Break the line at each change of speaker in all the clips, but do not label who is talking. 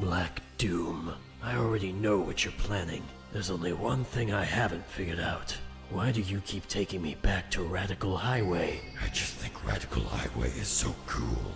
Black Doom. I already know what you're planning. There's only one thing I haven't figured out. Why do you keep taking me back to Radical Highway?
I just think Radical Highway is so cool.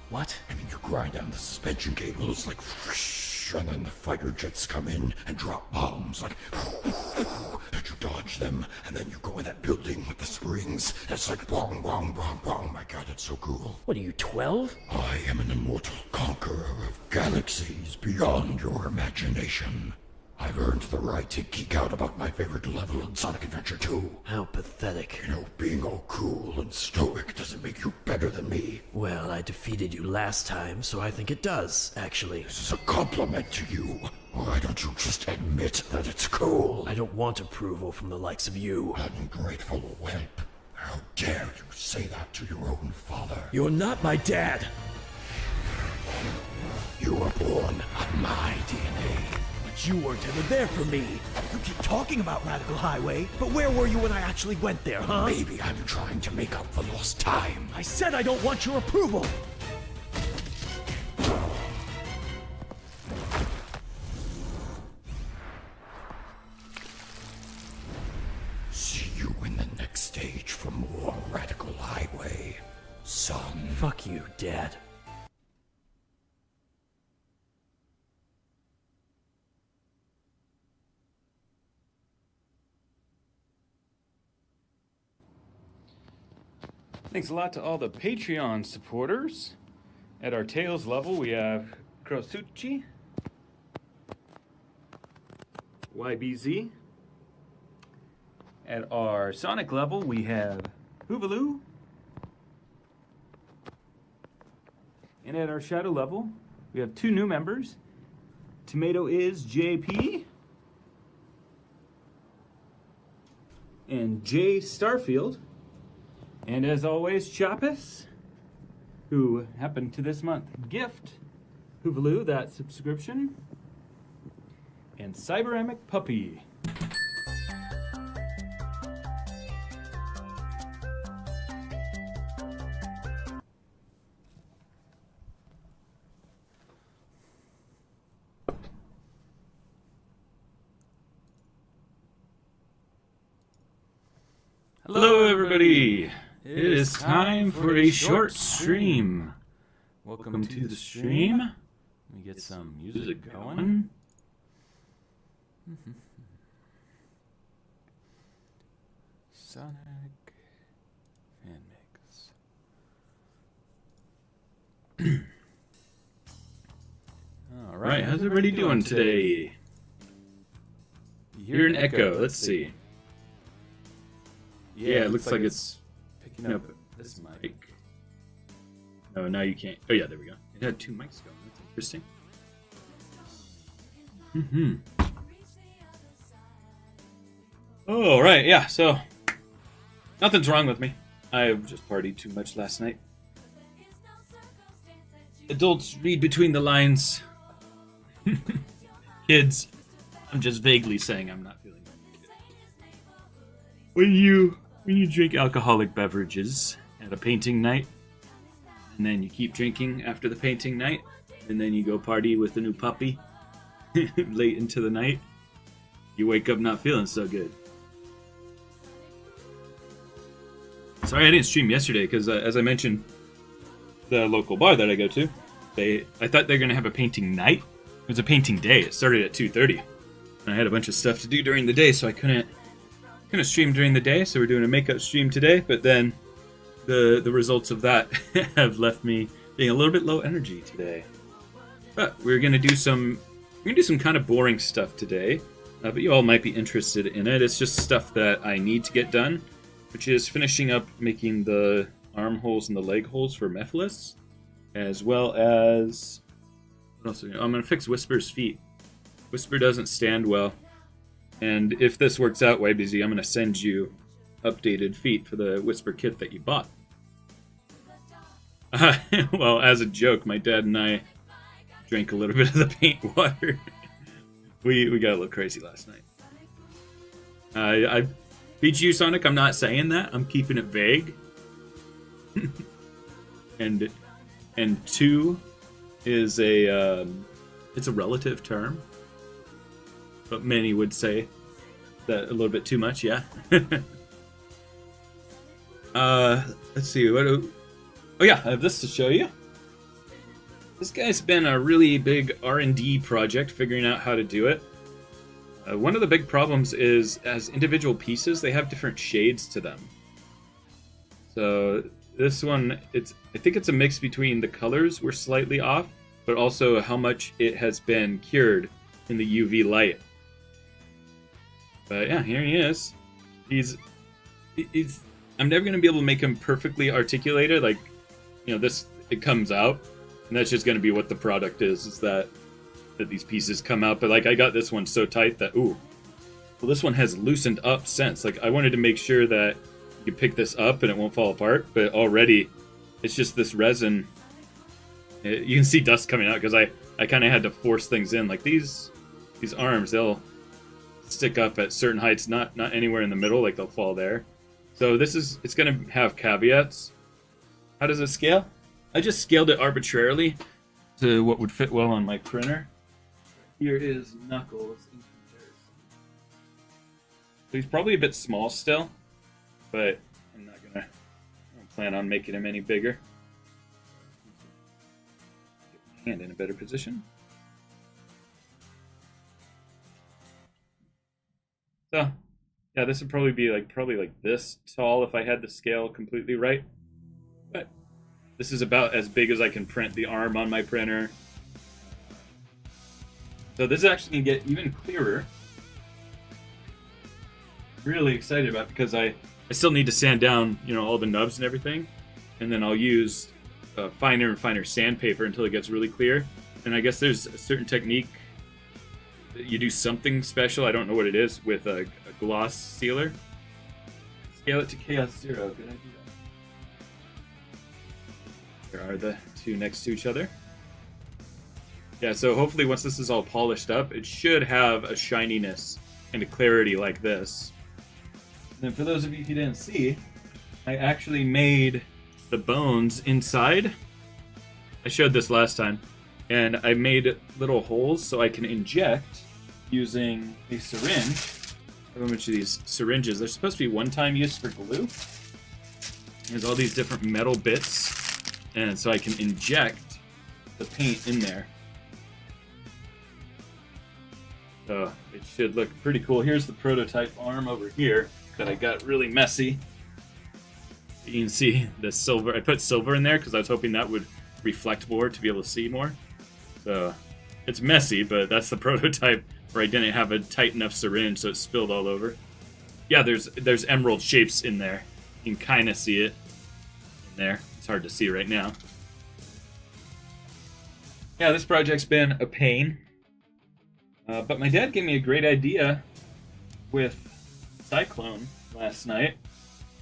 What?
I mean, you grind down the suspension cables like whoosh, and then the fighter jets come in and drop bombs like and you dodge them, and then you go in that building with the springs. It's like bong, bong, bong, bong. My God, it's so cool.
What are you, 12?
I am an immortal conqueror of galaxies beyond your imagination. I've earned the right to geek out about my favorite level in Sonic Adventure 2.
How pathetic.
You know, being all cool and stoic doesn't make you better than me.
Well, I defeated you last time, so I think it does, actually.
This is a compliment to you. Why don't you just admit that it's cool?
I don't want approval from the likes of you.
Ungrateful wimp. How dare you say that to your own father?
You're not my dad!
You were born of my DNA.
But you weren't ever there for me. You keep talking about Radical Highway, but where were you when I actually went there, huh?
Maybe I'm trying to make up for lost time.
I said I don't want your approval!
See you in the next stage for more Radical Highway, son.
Fuck you, Dad.
Thanks a lot to all the Patreon supporters. At our Tails level, we have Krosuchi, YBZ. At our Sonic level, we have Hoovaloo. And at our Shadow level, we have two new members. Tomato is JP. And Jay Starfield. And as always, Chappus, who happened to this month gift Hoovaloo that subscription, and Cyberamic Puppy. Hello, everybody. It is time for a short stream. Welcome to the stream. Let me get some music going. Sonic fan mix. All right, how's everybody doing today? You hear an echo. Let's see. Yeah, it looks like it's picking up this mic. Oh, now you can't. Oh, yeah, there we go. It had two mics going. That's interesting. Oh, right, yeah, so nothing's wrong with me. I just partied too much last night. Adults read between the lines. Kids, I'm just vaguely saying I'm not feeling good. When you drink alcoholic beverages at a painting night, and then you keep drinking after the painting night, and then you go party with the new puppy late into the night, you wake up not feeling so good. Sorry I didn't stream yesterday, because as I mentioned, the local bar that I go to, I thought they were going to have a painting night. It was a painting day. It started at 2:30. And I had a bunch of stuff to do during the day, so I couldn't stream during the day, so we're doing a makeup stream today, but then the results of that have left me being a little bit low energy today. But we're gonna do some kind of boring stuff today, but you all might be interested in it. It's just stuff that I need to get done, which is finishing up making the arm holes and the leg holes for Mephiles, as well as what else? I'm gonna fix Whisper's feet. Whisper doesn't stand well. And if this works out, YBZ, I'm going to send you updated feet for the Whisper kit that you bought. Well, as a joke, my dad and I drank a little bit of the paint water. we got a little crazy last night. I beat you, Sonic. I'm not saying that. I'm keeping it vague. And 2 is a it's a relative term, but many would say that a little bit too much. Yeah. Let's see. Oh yeah, I have this to show you. This guy's been a really big R&D project figuring out how to do it. One of the big problems is, as individual pieces, they have different shades to them. So this one, I think it's a mix between the colors were slightly off, but also how much it has been cured in the UV light. But yeah, here he is. He's I'm never going to be able to make him perfectly articulated. Like, you know, it comes out, and that's just going to be what the product is that these pieces come out. But like, I got this one so tight that, ooh, well, this one has loosened up since. Like, I wanted to make sure that you pick this up and it won't fall apart, but already it's just this resin. You can see dust coming out because I kind of had to force things in. Like these arms, they'll stick up at certain heights, not anywhere in the middle, like they'll fall there. So it's going to have caveats. How does it scale? I just scaled it arbitrarily to what would fit well on my printer. Here is Knuckles in comparison. So he's probably a bit small still, but I don't plan on making him any bigger. Get my hand in a better position. So, yeah, this would probably be probably like this tall if I had the scale completely right. But this is about as big as I can print the arm on my printer. So this is actually going to get even clearer. Really excited about it because I still need to sand down, you know, all the nubs and everything. And then I'll use finer and finer sandpaper until it gets really clear. And I guess there's a certain technique that you do something special, I don't know what it is, with a gloss sealer. Scale it to Chaos 0. Good idea. There are the two next to each other. Yeah, so hopefully once this is all polished up, it should have a shininess and a clarity like this. And then for those of you who didn't see, I actually made the bones inside. I showed this last time. And I made little holes so I can inject using a syringe. I have a bunch of these syringes. They're supposed to be one-time use for glue. There's all these different metal bits. And so I can inject the paint in there. So it should look pretty cool. Here's the prototype arm over here that I got really messy. You can see the silver. I put silver in there because I was hoping that would reflect more to be able to see more. So it's messy, but that's the prototype where I didn't have a tight enough syringe, so it spilled all over. Yeah, there's emerald shapes in there. You can kind of see it in there. It's hard to see right now. Yeah, this project's been a pain. But my dad gave me a great idea with Cyclone last night,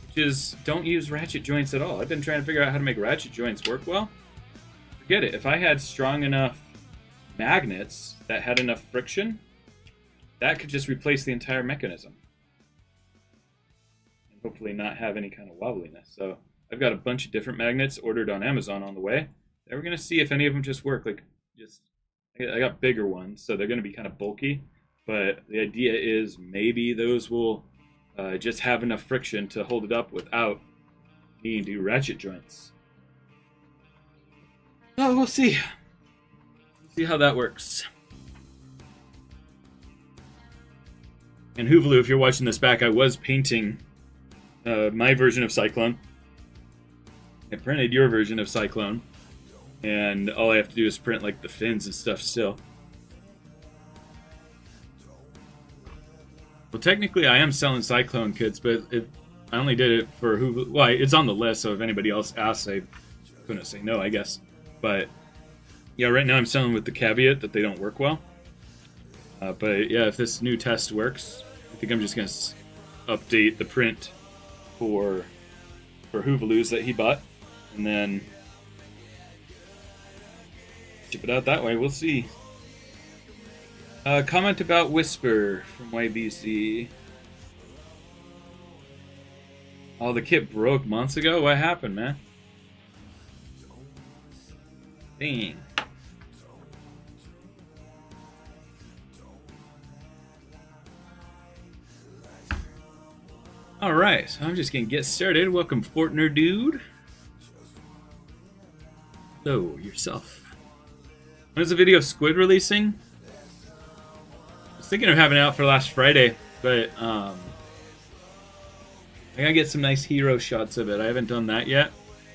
which is don't use ratchet joints at all. I've been trying to figure out how to make ratchet joints work well. Forget it. If I had strong enough magnets that had enough friction, that could just replace the entire mechanism. And hopefully not have any kind of wobbliness. So I've got a bunch of different magnets ordered on Amazon on the way. And we're going to see if any of them just work. I got bigger ones, so they're going to be kind of bulky. But the idea is maybe those will just have enough friction to hold it up without needing to do ratchet joints. Oh, we'll see. See how that works. And Hoovaloo, if you're watching this back, I was painting my version of Cyclone. I printed your version of Cyclone. And all I have to do is print like the fins and stuff still. Well, technically I am selling Cyclone kits, but I only did it for Hoovaloo. Well, it's on the list, so if anybody else asks, I couldn't say no, I guess. But yeah, right now I'm selling with the caveat that they don't work well. But yeah, if this new test works, I think I'm just going to update the print for Hoovaloo's that he bought. And then ship it out that way. We'll see. Comment about Whisper from YBC. Oh, the kit broke months ago? What happened, man? Dang. Alright, so I'm just gonna get started. Welcome, Fortner Dude. So, yourself. When is the video of Squid releasing? I was thinking of having it out for last Friday, but I gotta get some nice hero shots of it. I haven't done that yet.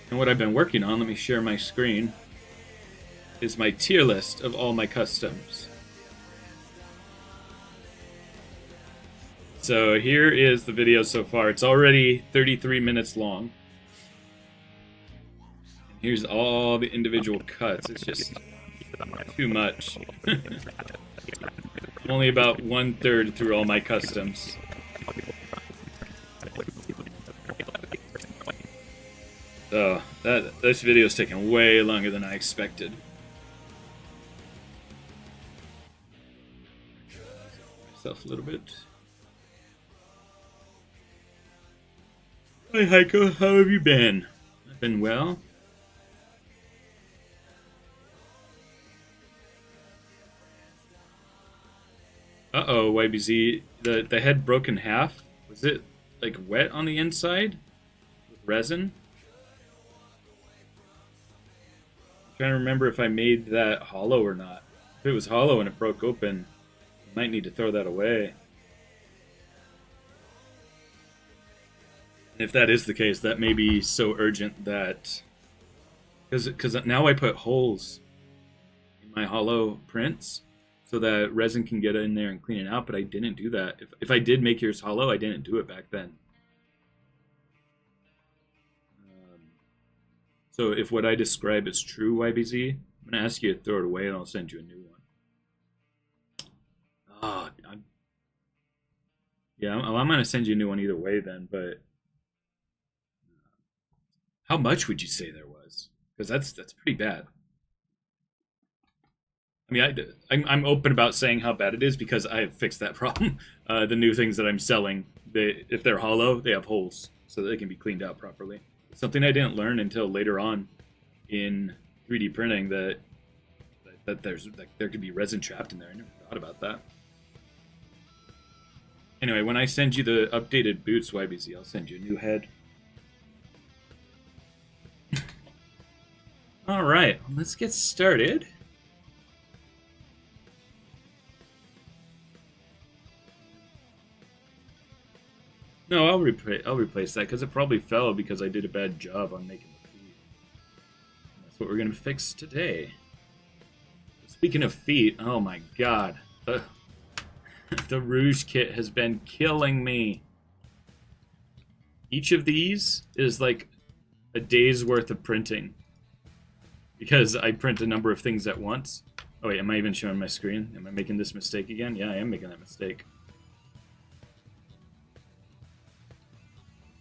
And what I've been working on, let me share my screen, is my tier list of all my customs. So here is the video so far. It's already 33 minutes long. And here's all the individual cuts. It's just too much. I'm only about 1/3 through all my customs. So this video is taking way longer than I expected. Myself a little bit. Hi Heiko, how have you been? I've been well. Uh-oh, YBZ. The head broke in half? Was it, like, wet on the inside? With resin? I'm trying to remember if I made that hollow or not. If it was hollow and it broke open, I might need to throw that away. If that is the case, that may be so urgent that... Because now I put holes in my hollow prints so that resin can get in there and clean it out, but I didn't do that. If I did make yours hollow, I didn't do it back then. So if what I describe is true, YBZ, I'm going to ask you to throw it away and I'll send you a new one. I'm going to send you a new one either way then, but... How much would you say there was? Because that's pretty bad. I mean, I'm open about saying how bad it is because I have fixed that problem. The new things that I'm selling, if they're hollow, they have holes so that they can be cleaned out properly. Something I didn't learn until later on in 3D printing that there could be resin trapped in there. I never thought about that. Anyway, when I send you the updated boots, YBZ, I'll send you a new head. Alright, let's get started. No, I'll replace that because it probably fell because I did a bad job on making the feet. That's what we're going to fix today. Speaking of feet, oh my god. The Rouge kit has been killing me. Each of these is like a day's worth of printing. Because I print a number of things at once. Oh wait, am I even showing my screen? Am I making this mistake again? Yeah, I am making that mistake.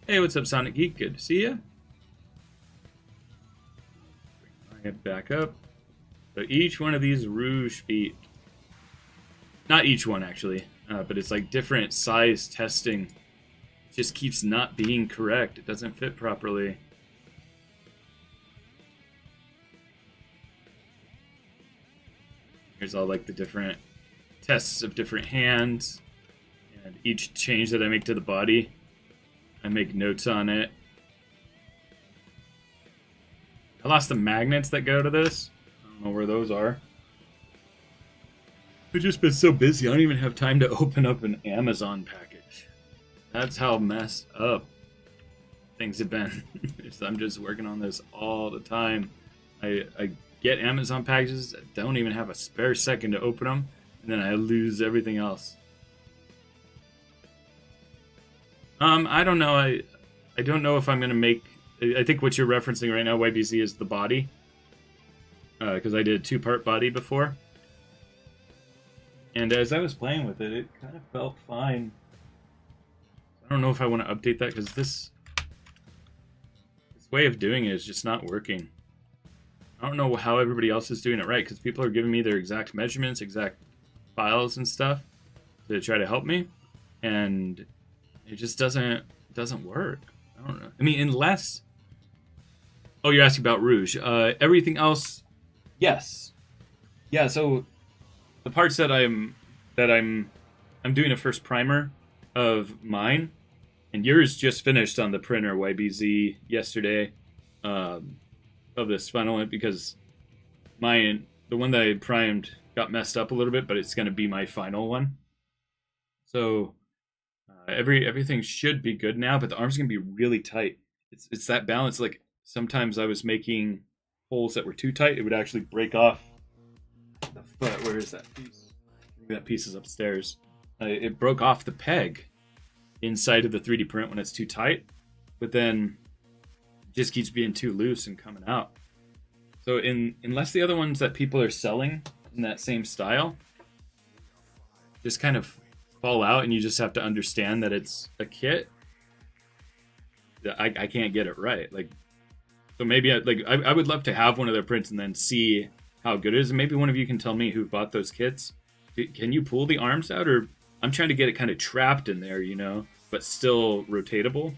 Hey, what's up, Sonic Geek? Good to see ya. Bring my head back up. So each one of these Rouge feet, not each one actually, but it's like different size testing. It just keeps not being correct. It doesn't fit properly. Here's all like the different tests of different hands, and each change that I make to the body, I make notes on it. I lost the magnets that go to this. I don't know where those are. I've just been so busy, I don't even have time to open up an Amazon package. That's how messed up things have been. I'm just working on this all the time. I get Amazon packages that don't even have a spare second to open them, and then I lose everything else. I don't know. I don't know if I'm gonna make. I think what you're referencing right now, YBZ, is the body, because I did a 2-part body before, and as I was playing with it, it kind of felt fine. I don't know if I want to update that because this way of doing it is just not working. I don't know how everybody else is doing it right, because people are giving me their exact measurements, exact files and stuff to try to help me, and it just doesn't work. I don't know. I mean, unless... Oh, you're asking about Rouge. Everything else, yes. Yeah, so the parts that I'm doing a first primer of mine, And yours just finished on the printer YBZ yesterday of this final one because mine, the one that I primed, got messed up a little bit, but it's going to be my final one. So everything should be good now, but the arm's going to be really tight. It's that balance. Like sometimes I was making holes that were too tight, it would actually break off the foot. Where is that piece? Maybe that piece is upstairs. It broke off the peg inside of the 3D print when it's too tight, but then it just keeps being too loose and coming out. So unless the other ones that people are selling in that same style just kind of fall out and you just have to understand that it's a kit, I can't get it right. Like, so maybe I would love to have one of their prints and then see how good it is. And maybe one of you can tell me who bought those kits. Can you pull the arms out? Or I'm trying to get it kind of trapped in there, you know, but still rotatable.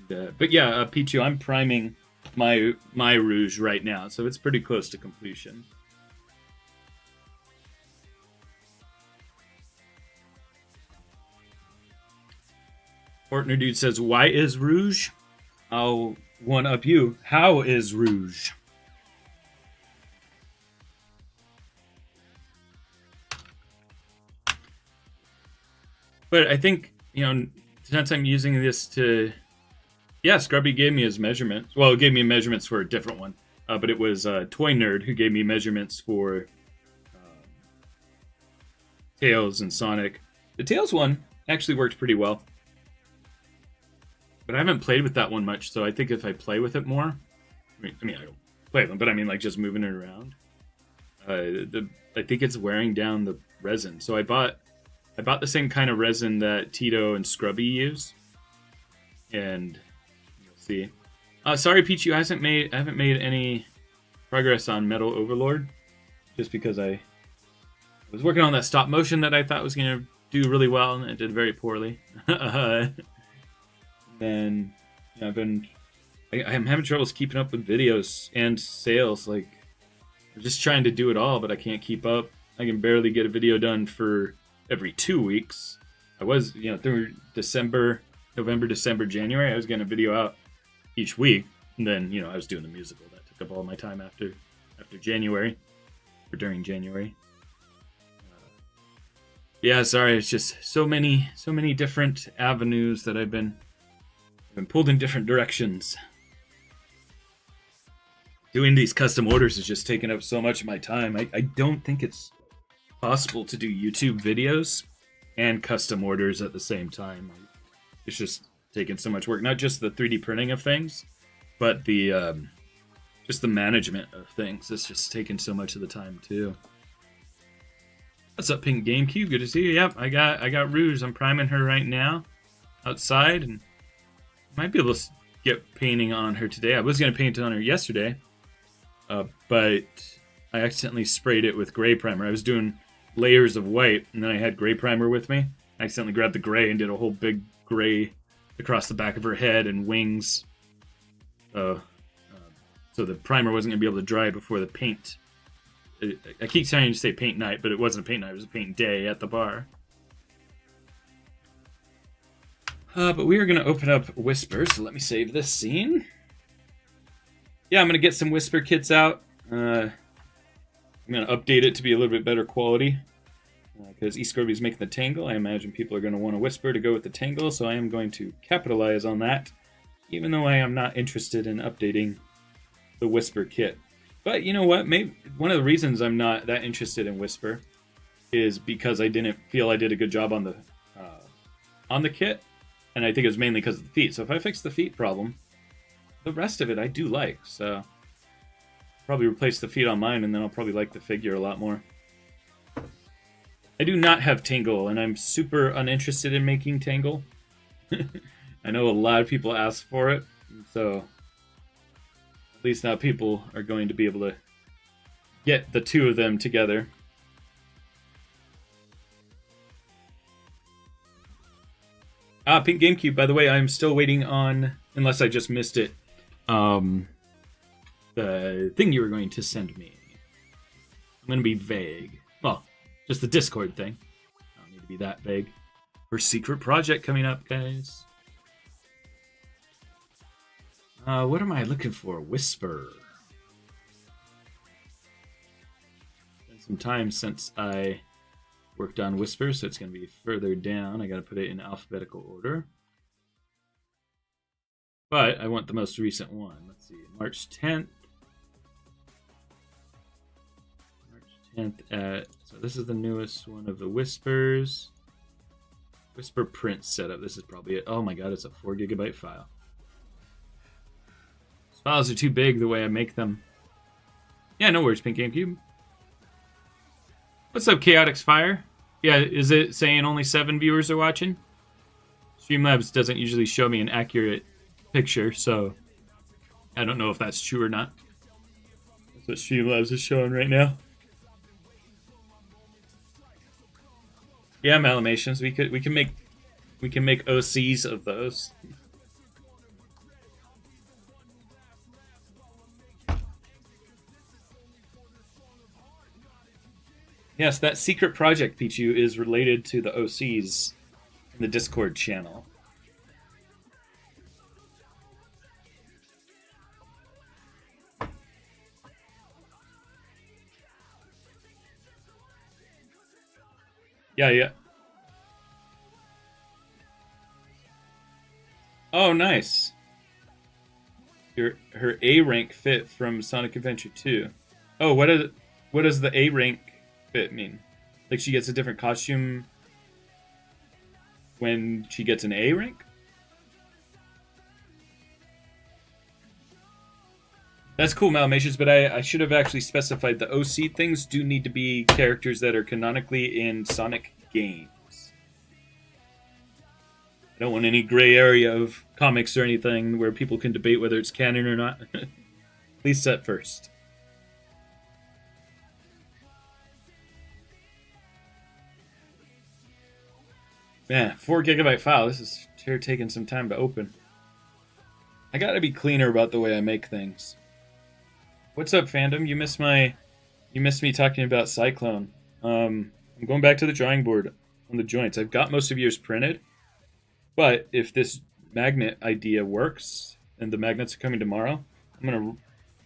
And, but yeah, Pichu, I'm priming my Rouge right now, so it's pretty close to completion. Partner Dude says, why is Rouge? I'll one up you. How is Rouge? But I think, you know, since I'm using this to... Yeah, Scrubby gave me his measurements. Well, it gave me measurements for a different one. But it was Toy Nerd who gave me measurements for Tails and Sonic. The Tails one actually worked pretty well. But I haven't played with that one much, so I think if I play with it more... I mean I don't play them, but I mean, like, just moving it around. I think it's wearing down the resin. So I bought the same kind of resin that Tito and Scrubby use. And... see. Sorry, Pichu, I haven't made any progress on Metal Overlord, just because I was working on that stop motion that I thought was going to do really well, and it did very poorly. Then, you know, I'm having troubles keeping up with videos and sales. Like, I'm just trying to do it all, but I can't keep up. I can barely get a video done for every 2 weeks. I was, you know, through November, December, January, I was getting a video out each week, and then, you know, I was doing the musical. That took up all my time after January, or during January. Yeah, sorry, it's just so many different avenues that I've been pulled in different directions. Doing these custom orders is just taking up so much of my time. I don't think it's possible to do YouTube videos and custom orders at the same time. It's just taking so much work. Not just the 3D printing of things, but the just the management of things. It's just taking so much of the time too. What's up, Pink GameCube? Good to see you. Yep, I got Rouge. I'm priming her right now outside, and might be able to get painting on her today. I was gonna paint on her yesterday, but I accidentally sprayed it with gray primer. I was doing layers of white, and then I had gray primer with me. I accidentally grabbed the gray and did a whole big gray across the back of her head and wings. So the primer wasn't going to be able to dry before the paint. I keep trying to say paint night, but it wasn't a paint night, it was a paint day at the bar. But we are going to open up Whisper, so let me save this scene. Yeah, I'm going to get some Whisper kits out. I'm going to update it to be a little bit better quality. Because eScorby is making the Tangle, I imagine people are going to want a Whisper to go with the Tangle, so I am going to capitalize on that, even though I am not interested in updating the Whisper kit. But you know what? Maybe one of the reasons I'm not that interested in Whisper is because I didn't feel I did a good job on the kit, and I think it was mainly because of the feet. So if I fix the feet problem, the rest of it I do like. So probably replace the feet on mine, and then I'll probably like the figure a lot more. I do not have Tangle, and I'm super uninterested in making Tangle. I know a lot of people ask for it, so at least now people are going to be able to get the two of them together. Pink GameCube, by the way, I'm still waiting on, unless I just missed it, the thing you were going to send me. I'm going to be vague. Well, just the Discord thing. I don't need to be that vague. Her secret project coming up, guys. What am I looking for? Whisper. Been some time since I worked on Whisper, so it's going to be further down. I got to put it in alphabetical order. But I want the most recent one. Let's see, March 10th. March 10th so this is the newest one of the Whispers. Whisper print setup. This is probably it. Oh my god, it's a 4 GB file. These files are too big the way I make them. Yeah, no worries, Pink GameCube. What's up, Chaotix Fire? Yeah, is it saying only 7 viewers are watching? Streamlabs doesn't usually show me an accurate picture, so I don't know if that's true or not. That's what Streamlabs is showing right now. Yeah, Malamations, we can make OCs of those. Yes, that secret project, Pichu, is related to the OCs in the Discord channel. Yeah. Oh, nice. Her A rank fit from Sonic Adventure 2. Oh, what does the A rank fit mean? Like she gets a different costume when she gets an A rank? That's cool, Malamations, but I should have actually specified the OC things do need to be characters that are canonically in Sonic games. I don't want any gray area of comics or anything where people can debate whether it's canon or not. Please set first. Man, 4 GB file. This is sure taking some time to open. I gotta be cleaner about the way I make things. What's up, fandom? You missed me talking about Cyclone. I'm going back to the drawing board on the joints. I've got most of yours printed, but if this magnet idea works and the magnets are coming tomorrow, I'm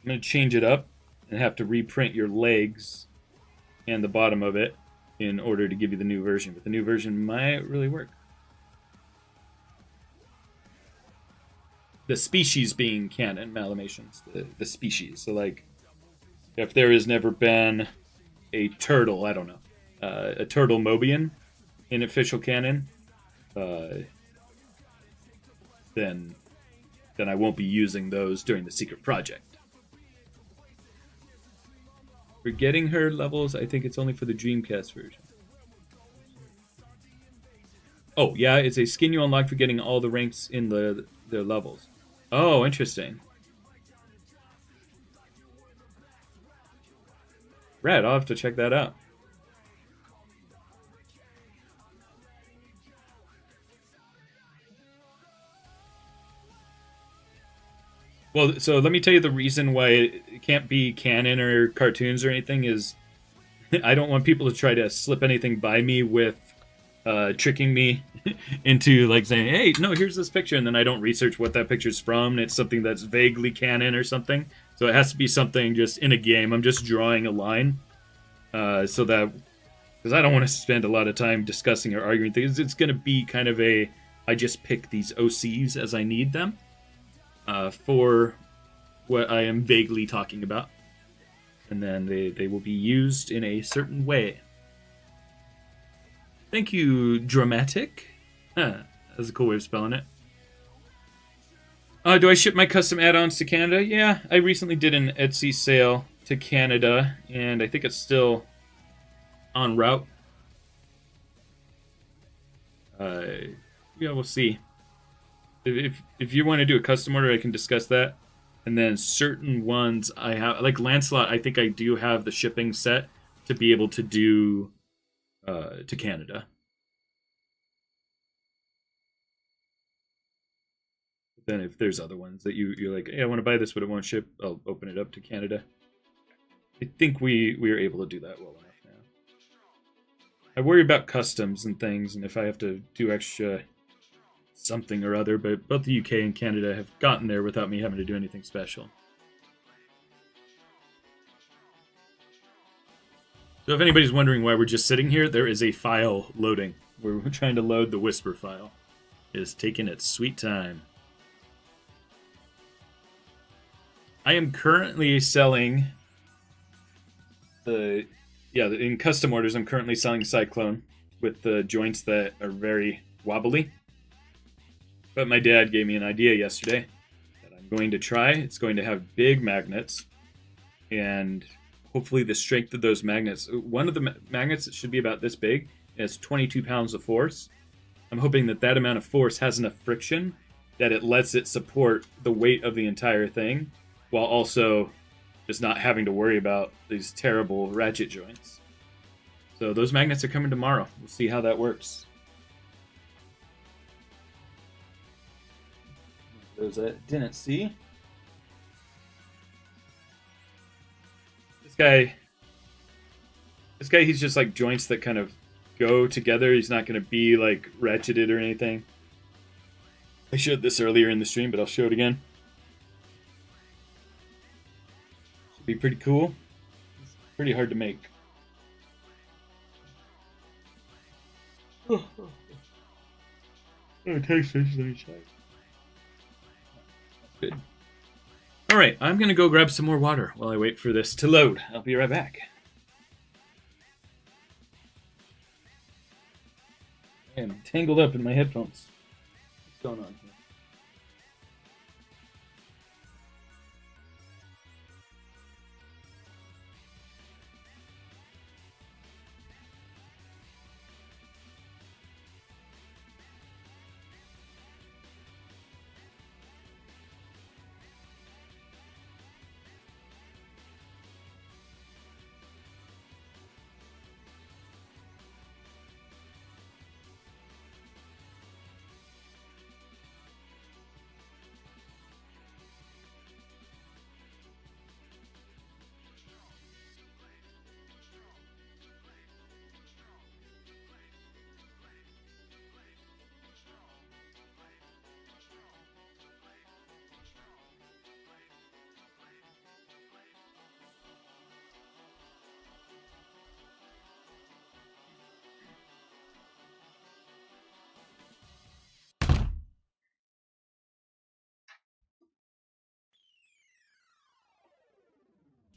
gonna change it up and have to reprint your legs and the bottom of it in order to give you the new version. But the new version might really work. The species being canon, Malamations. The species. So, like, if there has never been a turtle, I don't know, a turtle Mobian in official canon, then I won't be using those during the secret project. For getting her levels, I think it's only for the Dreamcast version. Oh, yeah, it's a skin you unlock for getting all the ranks in the levels. Oh, interesting. Rad, I'll have to check that out. Well, so let me tell you the reason why it can't be canon or cartoons or anything is I don't want people to try to slip anything by me with tricking me into like saying, hey, no, here's this picture, and then I don't research what that picture's from, and it's something that's vaguely canon or something. So it has to be something just in a game. I'm just drawing a line so that, because I don't want to spend a lot of time discussing or arguing things. It's going to be kind of a, I just pick these OCs as I need them for what I am vaguely talking about. And then they will be used in a certain way. Thank you, Dramatic. That's a cool way of spelling it. Do I ship my custom add-ons to Canada? Yeah, I recently did an Etsy sale to Canada, and I think it's still en route. Yeah, we'll see. If you want to do a custom order, I can discuss that. And then certain ones I have, like Lancelot, I think I do have the shipping set to be able to do to Canada. But then if there's other ones that you're like, hey, I want to buy this, but it won't ship, I'll open it up to Canada. I think we are able to do that well enough I worry about customs and things, and if I have to do extra something or other, but both the UK and Canada have gotten there without me having to do anything special. So if anybody's wondering why we're just sitting here, there is a file loading. We're trying to load the Whisper file. It is taking its sweet time. I am currently selling in custom orders, I'm currently selling Cyclone with the joints that are very wobbly. But my dad gave me an idea yesterday that I'm going to try. It's going to have big magnets, and hopefully the strength of those magnets. One of the magnets should be about this big. It's 22 pounds of force. I'm hoping that amount of force has enough friction that it lets it support the weight of the entire thing, while also just not having to worry about these terrible ratchet joints. So those magnets are coming tomorrow. We'll see how that works. Those that didn't see. This guy, he's just like joints that kind of go together. He's not going to be like ratcheted or anything. I showed this earlier in the stream, but I'll show it again. Should be pretty cool. It's pretty hard to make. Oh, taste fish. Let me check. Good. All right, I'm going to go grab some more water while I wait for this to load. I'll be right back. I am tangled up in my headphones. What's going on here?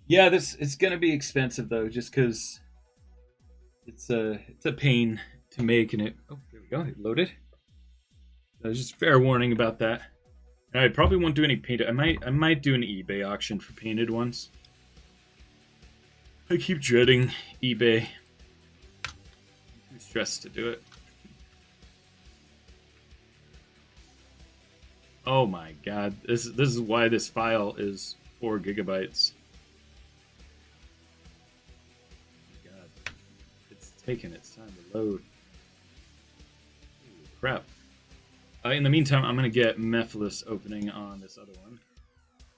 Yeah, it's gonna be expensive though, just because it's a pain to make, and it. Oh, there we go. It loaded. So just fair warning about that. And I probably won't do any painted. I might do an eBay auction for painted ones. I keep dreading eBay. I'm too stressed to do it. Oh my god, this is why this file is 4 gigabytes. Taking its time to load. Holy crap. In the meantime, I'm going to get Mephiles opening on this other one.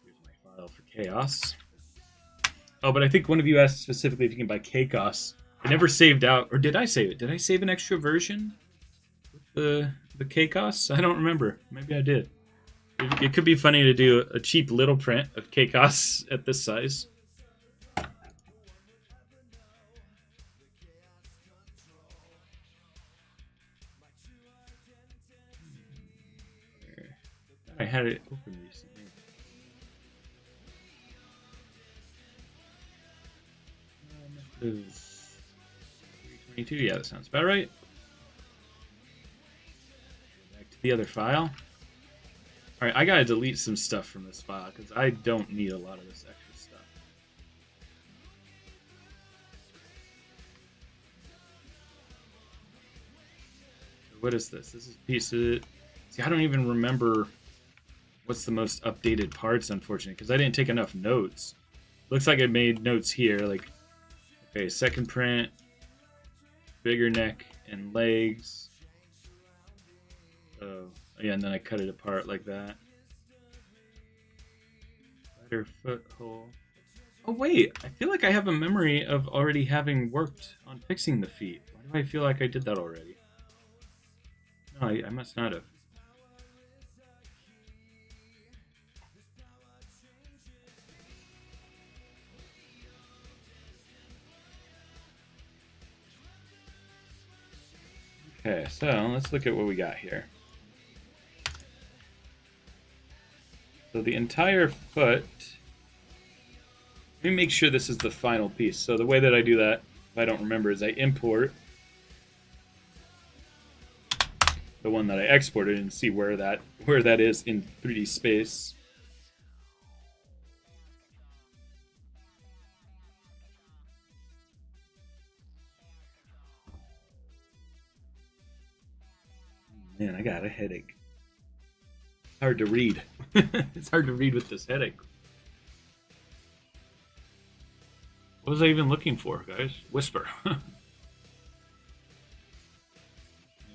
Here's my file for Chaos. Oh, but I think one of you asked specifically if you can buy Chaos. I never saved out, or did I save it? Did I save an extra version? The Chaos? I don't remember. Maybe I did. It could be funny to do a cheap little print of Chaos at this size. I had it open recently. 322, yeah, that sounds about right. Back to the other file. Alright, I gotta delete some stuff from this file, because I don't need a lot of this extra stuff. What is this? This is a piece of it. See, I don't even remember what's the most updated parts, unfortunately, because I didn't take enough notes. Looks like I made notes here, like, okay, second print, bigger neck and legs. Oh, yeah, and then I cut it apart like that. Better foot hole. Oh, wait, I feel like I have a memory of already having worked on fixing the feet. Why do do I feel like I did that already? No, I must not have. Okay, so let's look at what we got here. So the entire foot. Let me make sure this is the final piece. So the way that I do that, if I don't remember, is I import the one that I exported and see where that is in 3D space. Man, I got a headache. It's hard to read. It's hard to read with this headache. What was I even looking for, guys? Whisper.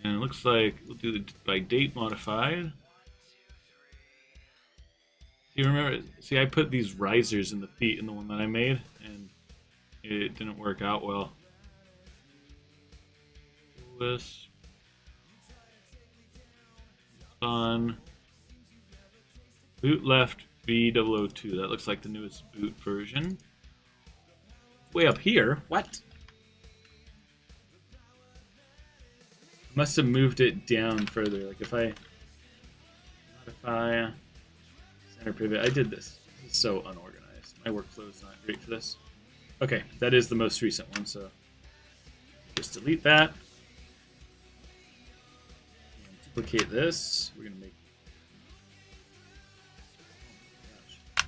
And it looks like we'll do the by date modified. Do you remember? See, I put these risers in the feet in the one that I made, and it didn't work out well. This on boot left B002. That looks like the newest boot version. Way up here. What? Must have moved it down further. Like if I modify center pivot, I did this. This is so unorganized. My workflow is not great for this. Okay, that is the most recent one, so just delete that. And duplicate this. We're gonna make. Oh my gosh,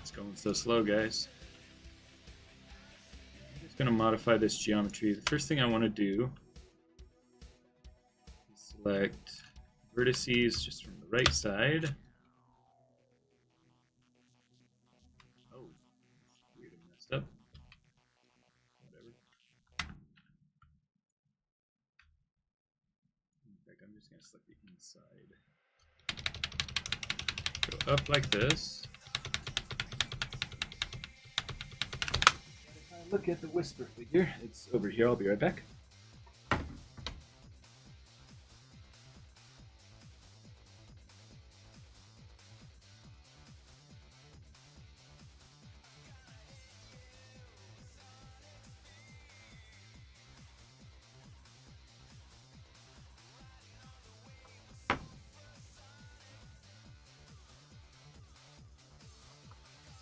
it's going so slow, guys. I'm just gonna modify this geometry. The first thing I want to do. Select vertices just from the right side. Oh, weird, I messed up. Whatever. In fact, I'm just going to select the inside. Go up like this. If I look at the whisper figure, it's over here. I'll be right back.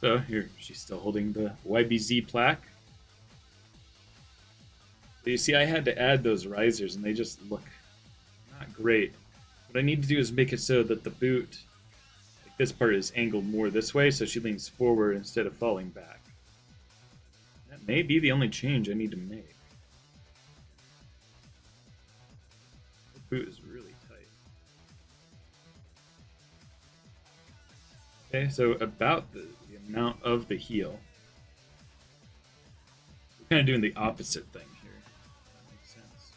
So here, she's still holding the YBZ plaque. So you see, I had to add those risers, and they just look not great. What I need to do is make it so that the boot, like this part, is angled more this way, so she leans forward instead of falling back. That may be the only change I need to make. The boot is really tight. Okay, so about the amount of the heel. We're kind of doing the opposite thing here. That makes sense.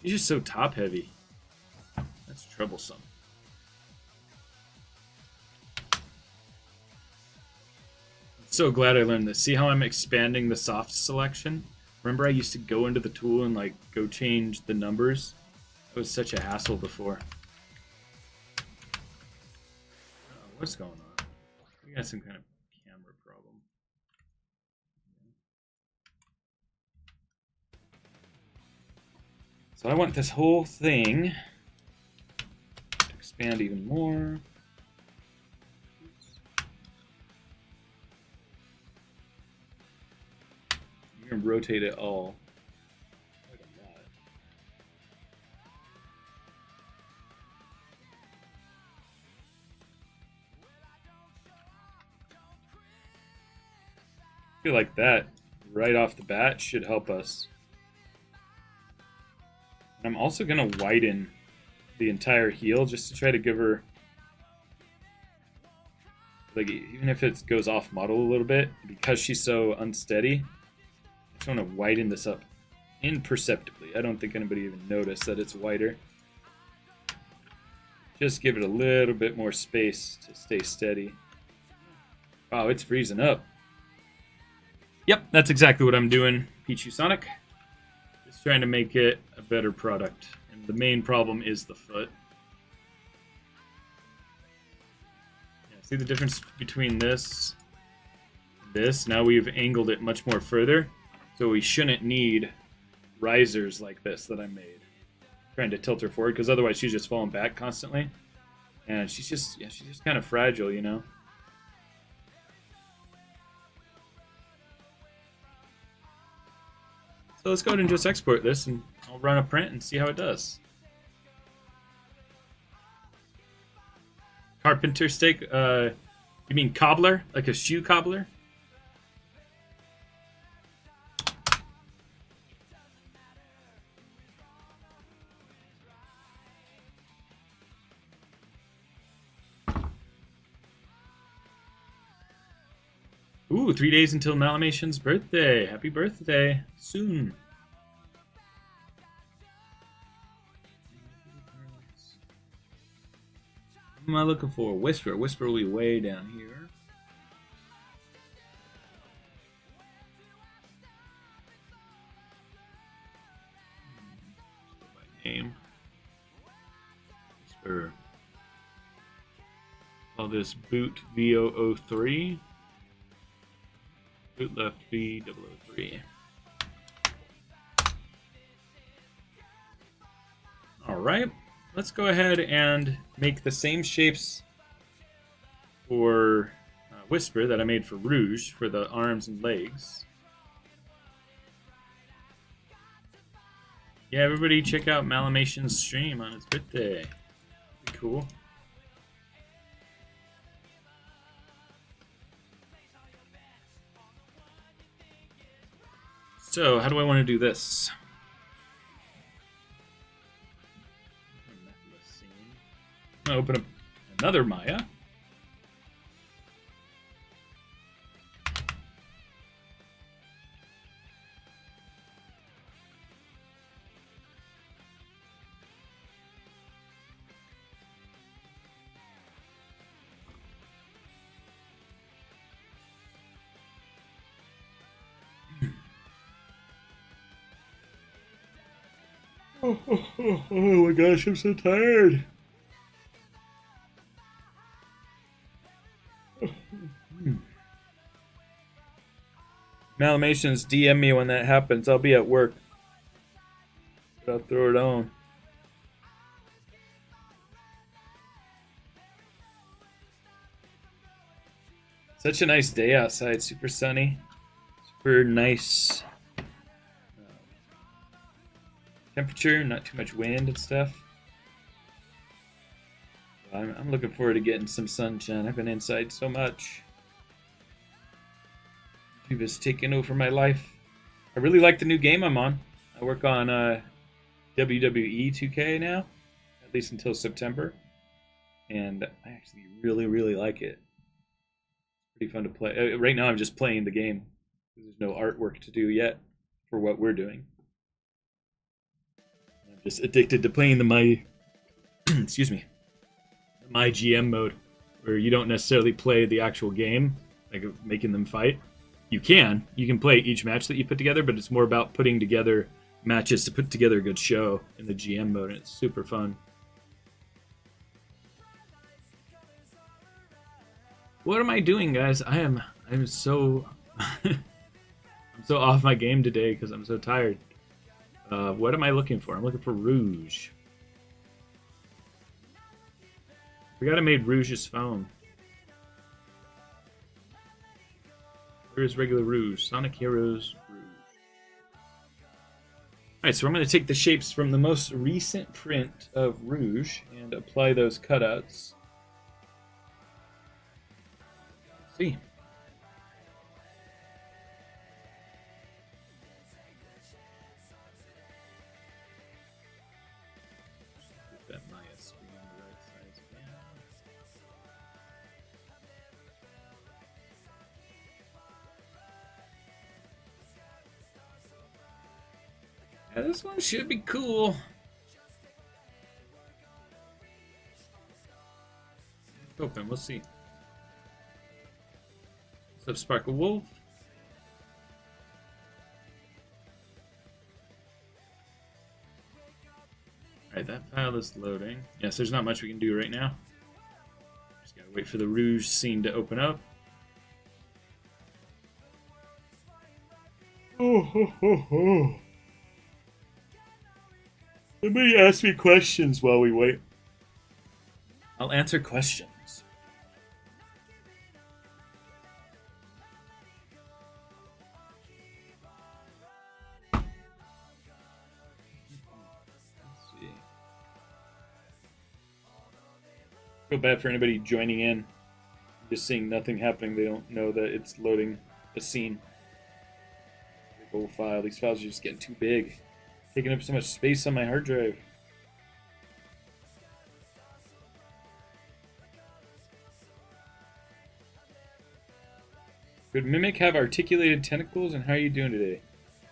She's just so top heavy. That's troublesome. I'm so glad I learned this. See how I'm expanding the soft selection? Remember I used to go into the tool and like go change the numbers? It was such a hassle before. What's going on? We got some kind of camera problem. So I want this whole thing to expand even more. Oops. I'm going to rotate it all. Quite a lot. I feel like that right off the bat should help us. And I'm also going to widen the entire heel just to try to give her, like, even if it goes off model a little bit, because she's so unsteady, I just want to widen this up imperceptibly. I don't think anybody even noticed that it's wider. Just give it a little bit more space to stay steady. Wow, it's freezing up. Yep, that's exactly what I'm doing, Pichu Sonic. Just trying to make it a better product. And the main problem is the foot. Yeah, see the difference between this and this? Now we've angled it much more further. So we shouldn't need risers like this that I made. Trying to tilt her forward, because otherwise she's just falling back constantly. And she's just kind of fragile, you know? So let's go ahead and just export this, and I'll run a print and see how it does. Carpenter steak? You mean cobbler? Like a shoe cobbler? Ooh, 3 days until Malamation's birthday. Happy birthday. Soon. What am I looking for? Whisper. Whisper will be way down here. By name. Whisper. Call this boot V003. Boot left V003. Alright, let's go ahead and make the same shapes for Whisper that I made for Rouge for the arms and legs. Yeah, everybody check out Malamation's stream on his birthday. Pretty cool. So, how do I want to do this? I'm going to open up another Maya. Oh my gosh, I'm so tired. Malamations, DM me when that happens. I'll be at work. But I'll throw it on. Such a nice day outside. Super sunny. Super nice. Temperature, not too much wind and stuff. I'm looking forward to getting some sunshine. I've been inside so much. YouTube has taken over my life. I really like the new game I'm on. I work on WWE 2K now, at least until September. And I actually really like it. It's pretty fun to play. Right now I'm just playing the game. There's no artwork to do yet for what we're doing. Just addicted to playing the my excuse me, my GM mode, where you don't necessarily play the actual game, like making them fight. You can play each match that you put together, but it's more about putting together matches to put together a good show in the GM mode, and it's super fun. What am I doing, guys? I'm so I'm so off my game today because I'm so tired. What am I looking for? I'm looking for Rouge. Forgot I made Rouge's phone. Where's regular Rouge? Sonic Heroes Rouge. Alright, so I'm going to take the shapes from the most recent print of Rouge and apply those cutouts. Let's see. Yeah, this one should be cool. Let's open, we'll see. What's up, Sparkle Wolf? Alright, that file is loading. Yes, there's not much we can do right now. Just gotta wait for the Rouge scene to open up. Oh. Somebody ask me questions while we wait. I'll answer questions. Feel bad for anybody joining in, just seeing nothing happening. They don't know that it's loading a scene. Big old file. These files are just getting too big, taking up so much space on my hard drive. Could Mimic have articulated tentacles, and how are you doing today?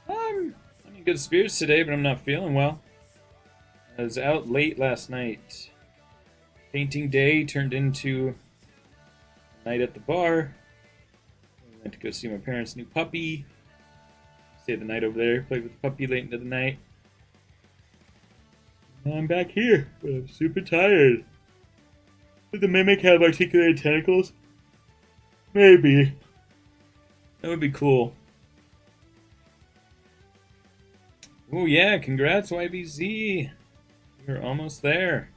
I'm in good spirits today, but I'm not feeling well. I was out late last night. Painting day turned into a night at the bar. I went to go see my parents' new puppy. Stayed the night over there, played with the puppy late into the night. Now I'm back here, but I'm super tired. Did the Mimic have articulated tentacles? Maybe. That would be cool. Oh yeah, congrats YBZ. You're almost there.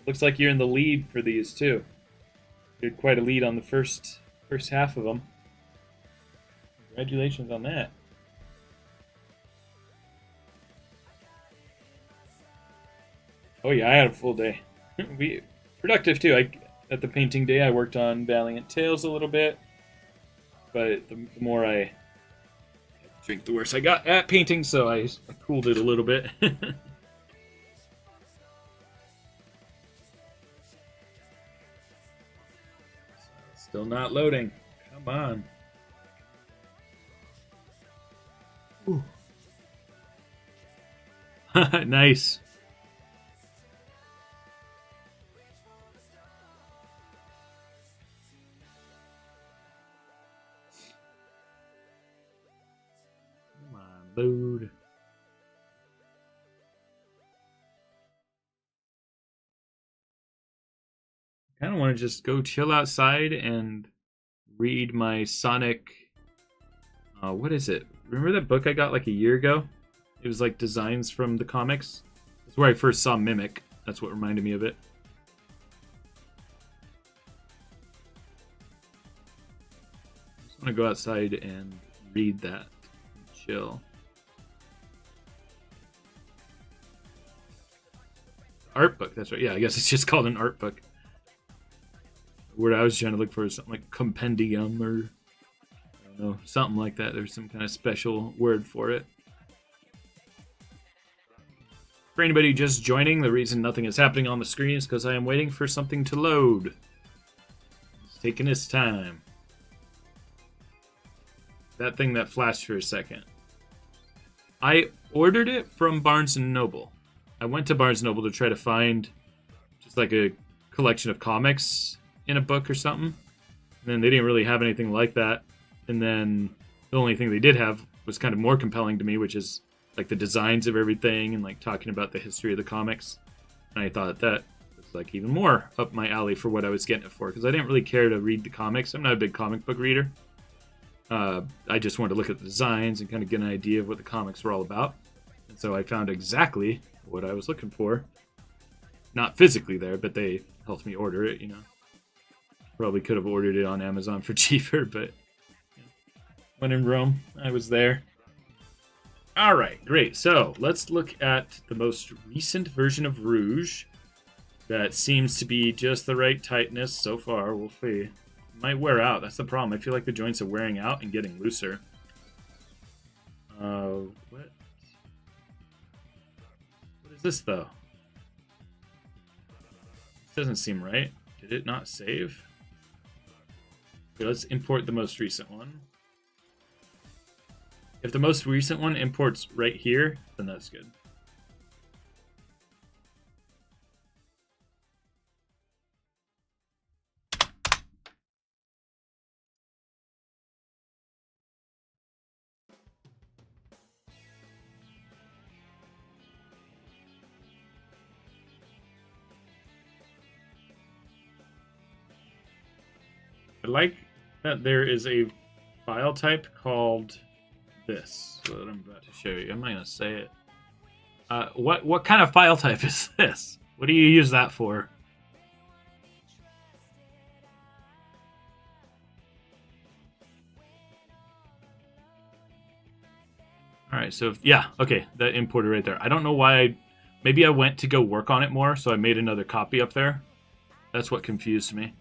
Looks like you're in the lead for these too. You had quite a lead on the first half of them. Congratulations on that. Oh yeah, I had a full day. Productive too. At the painting day, I worked on Valiant Tales a little bit, but the more I drink, the worse I got at painting. So I cooled it a little bit. Still not loading. Come on. Nice. Come on, load. I kind of want to just go chill outside and read my Sonic. What is it? Remember that book I got like a year ago? It was like designs from the comics. That's where I first saw Mimic. That's what reminded me of it. I just want to go outside and read that. And chill. Art book, that's right. Yeah, I guess it's just called an art book. The word I was trying to look for is something like compendium or I don't know, something like that. There's some kind of special word for it. For anybody just joining, the reason nothing is happening on the screen is because I am waiting for something to load. It's taking its time. That thing that flashed for a second. I ordered it from Barnes & Noble. I went to Barnes & Noble to try to find just like a collection of comics in a book or something. And then they didn't really have anything like that. And then the only thing they did have was kind of more compelling to me, which is like the designs of everything and like talking about the history of the comics. And I thought that was like even more up my alley for what I was getting it for, because I didn't really care to read the comics. I'm not a big comic book reader. I just wanted to look at the designs and kind of get an idea of what the comics were all about. And so I found exactly what I was looking for. Not physically there, but they helped me order it, you know. Probably could have ordered it on Amazon for cheaper, but when in Rome, I was there. All right, great. So let's look at the most recent version of Rouge. That seems to be just the right tightness so far. We'll see. It might wear out. That's the problem. I feel like the joints are wearing out and getting looser. What? What is this, though? This doesn't seem right. Did it not save? Okay, let's import the most recent one. If the most recent one imports right here, then that's good. I like that there is a file type called this. So that I'm about to show you. I'm not gonna say it. What kind of file type is this? What do you use that for? All right, so yeah, okay, that importer right there. I don't know why. Maybe I went to go work on it more, so I made another copy up there. That's what confused me.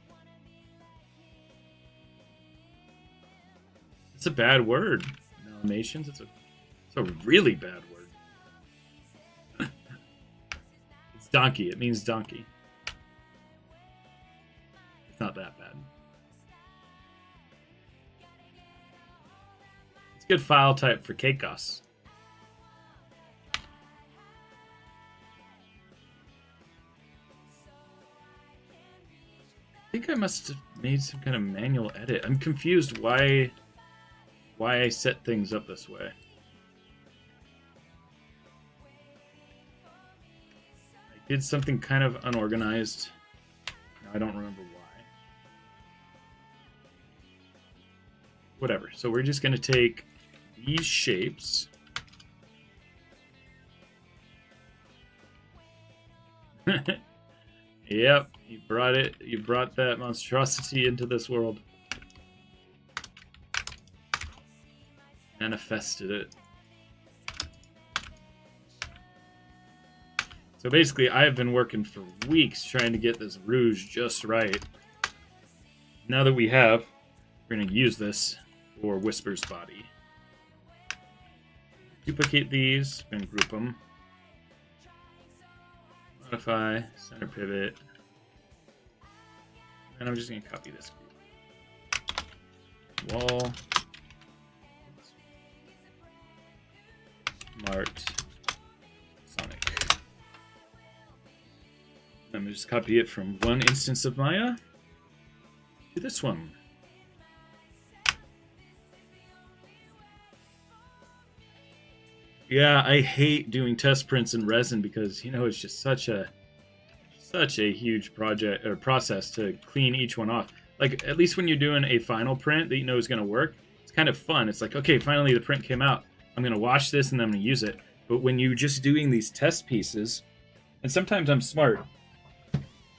It's a bad word. Nominations. It's a really bad word. It's donkey. It means donkey. It's not that bad. It's a good file type for Keikos. I think I must have made some kind of manual edit. I'm confused why I set things up this way. I did something kind of unorganized. I don't remember why. Whatever. So we're just going to take these shapes. Yep, you brought it. You brought that monstrosity into this world. Manifested it. So basically, I have been working for weeks trying to get this rouge just right. Now that we have, we're going to use this for Whisper's body. Duplicate these and group them. Modify, center pivot. And I'm just going to copy this group. Wall. Mart. Sonic. Let me just copy it from one instance of Maya to this one. Yeah, I hate doing test prints in resin because, you know, it's just such a huge project or process to clean each one off. Like, at least when you're doing a final print that you know is going to work, it's kind of fun. It's like, okay, finally the print came out. I'm going to wash this and then I'm going to use it. But when you're just doing these test pieces, and sometimes I'm smart,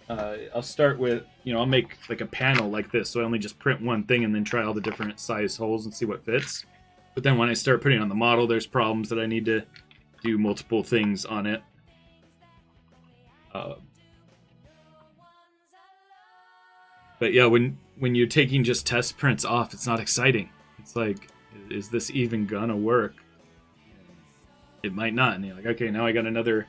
I'll start with, you know, I'll make like a panel like this. So I only just print one thing and then try all the different size holes and see what fits. But then when I start putting on the model, there's problems that I need to do multiple things on it. But yeah, when you're taking just test prints off, it's not exciting. It's like, is this even gonna work? It might not. And you're like, okay, now I got another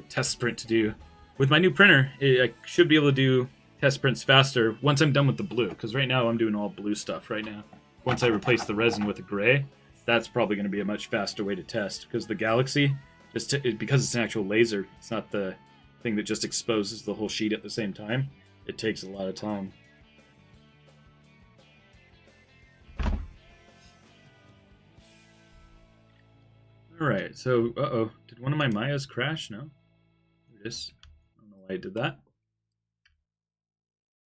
test print to do. With my new printer, I should be able to do test prints faster once I'm done with the blue. Because right now I'm doing all blue stuff right now. Once I replace the resin with a gray, that's probably going to be a much faster way to test. Because the Galaxy, because it's an actual laser, it's not the thing that just exposes the whole sheet at the same time. It takes a lot of time. Alright, so, uh-oh. Did one of my Mayas crash? No? There it is. I don't know why it did that.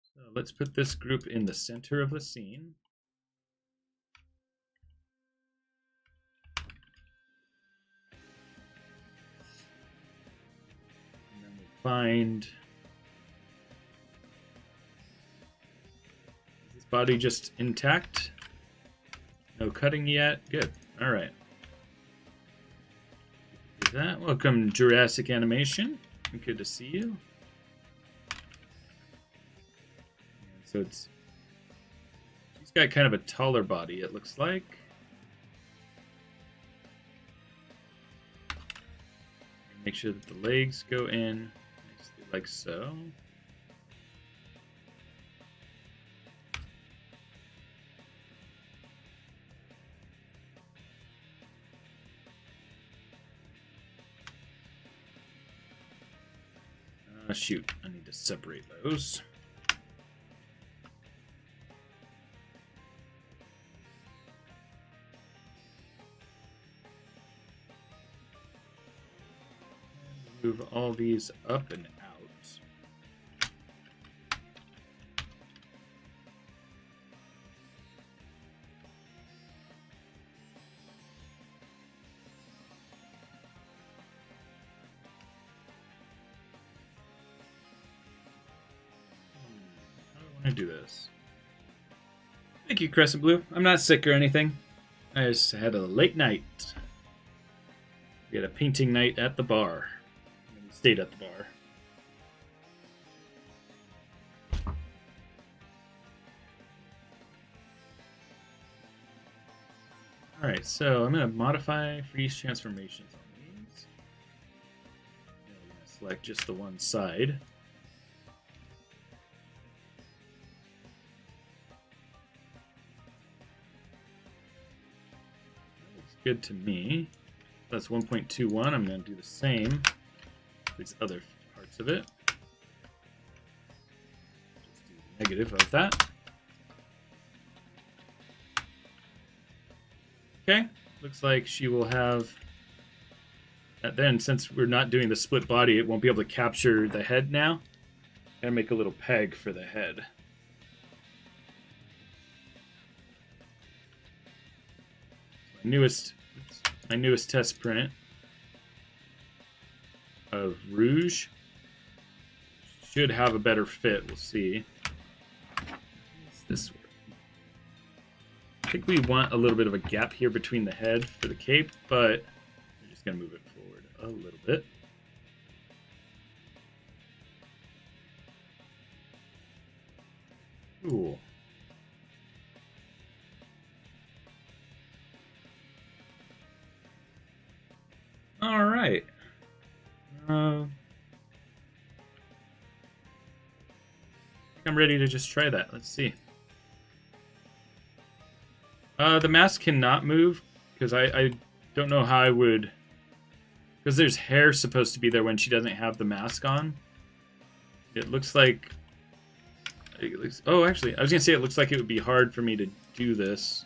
So let's put this group in the center of the scene. And then we'll find... Is this body just intact? No cutting yet? Good. Alright. That. Welcome, Jurassic Animation. Good to see you. So she's got kind of a taller body, it looks like. Make sure that the legs go in nicely like so. Shoot, I need to separate those. Move all these up and out. I'm gonna do this. Thank you, Crescent Blue. I'm not sick or anything. I just had a late night. We had a painting night at the bar. And we stayed at the bar. Alright, so I'm going to modify freeze transformations on these. And I'm going to select just the one side. That looks good to me. That's 1.21. I'm going to do the same for these other parts of it. Just do the negative of that. Okay, looks like she will have that. Then, since we're not doing the split body, it won't be able to capture the head now. Gotta make a little peg for the head. My newest test print of Rouge should have a better fit. We'll see. This work. I think we want a little bit of a gap here between the head for the cape, but we're just going to move it forward a little bit. Cool. All right. I think I'm ready to just try that. Let's see. The mask cannot move, because I don't know how I would... Because there's hair supposed to be there when she doesn't have the mask on. It looks like... Oh, actually, I was going to say it looks like it would be hard for me to do this.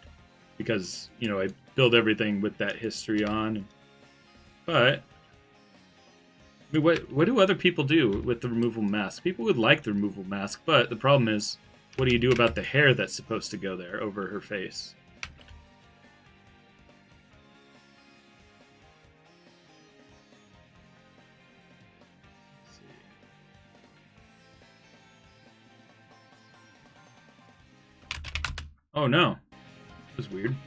Because, you know, I build everything with that history on. But... I mean, what do other people do with the removable mask? People would like the removable mask, but the problem is, what do you do about the hair that's supposed to go there over her face? Oh no, that was weird. My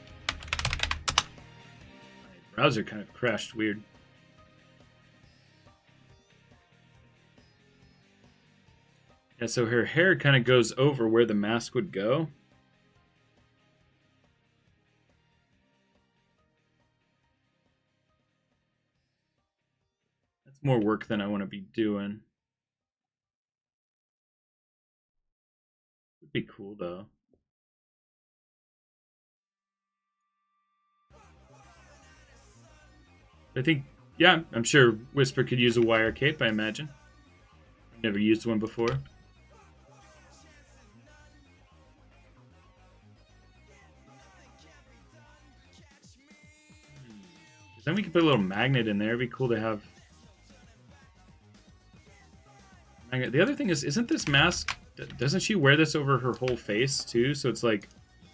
browser kind of crashed weird. Yeah, so her hair kind of goes over where the mask would go. That's more work than I want to be doing. Would be cool though. I think, yeah, I'm sure Whisper could use a wire cape, I imagine. I've never used one before. Then we could put a little magnet in there. It'd be cool to have. Magnet. The other thing is, isn't this mask, doesn't she wear this over her whole face too? So it's like,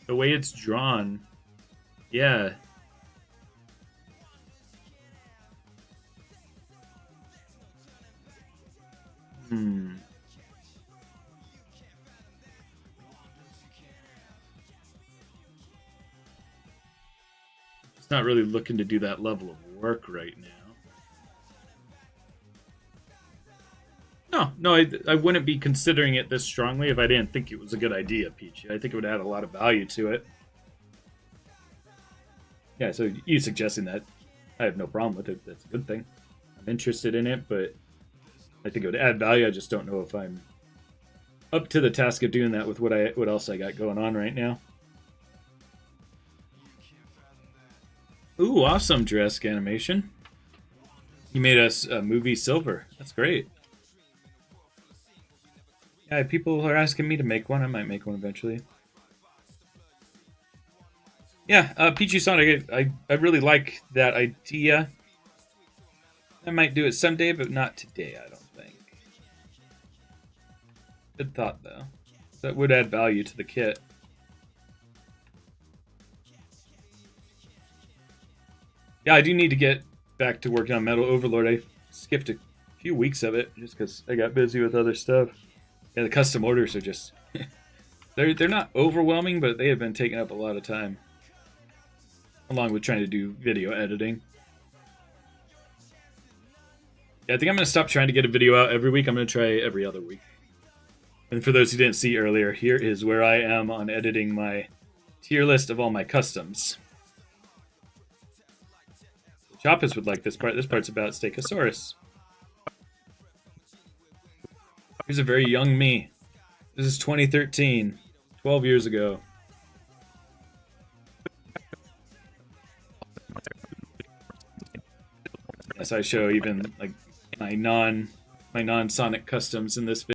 the way it's drawn, yeah. Not really looking to do that level of work right now. No, I wouldn't be considering it this strongly if I didn't think it was a good idea, Peach. I think it would add a lot of value to it. Yeah, so you suggesting that, I have no problem with it. That's a good thing. I'm interested in it, but I think it would add value. I just don't know if I'm up to the task of doing that with what else I got going on right now. Ooh, awesome, Jurassic Animation. You made us a movie Silver. That's great. Yeah, people are asking me to make one. I might make one eventually. Yeah, Peachy Sonic, I really like that idea. I might do it someday, but not today, I don't think. Good thought, though. That would add value to the kit. Yeah, I do need to get back to working on Metal Overlord. I skipped a few weeks of it just because I got busy with other stuff. Yeah, the custom orders are just They're not overwhelming, but they have been taking up a lot of time, along with trying to do video editing. Yeah, I think I'm going to stop trying to get a video out every week. I'm going to try every other week. And for those who didn't see earlier, here is where I am on editing my tier list of all my customs. Choppus would like this part. This part's about Stegosaurus. Here's a very young me. This is 2013, 12 years ago. Yes, I show even like my non-Sonic customs in this video.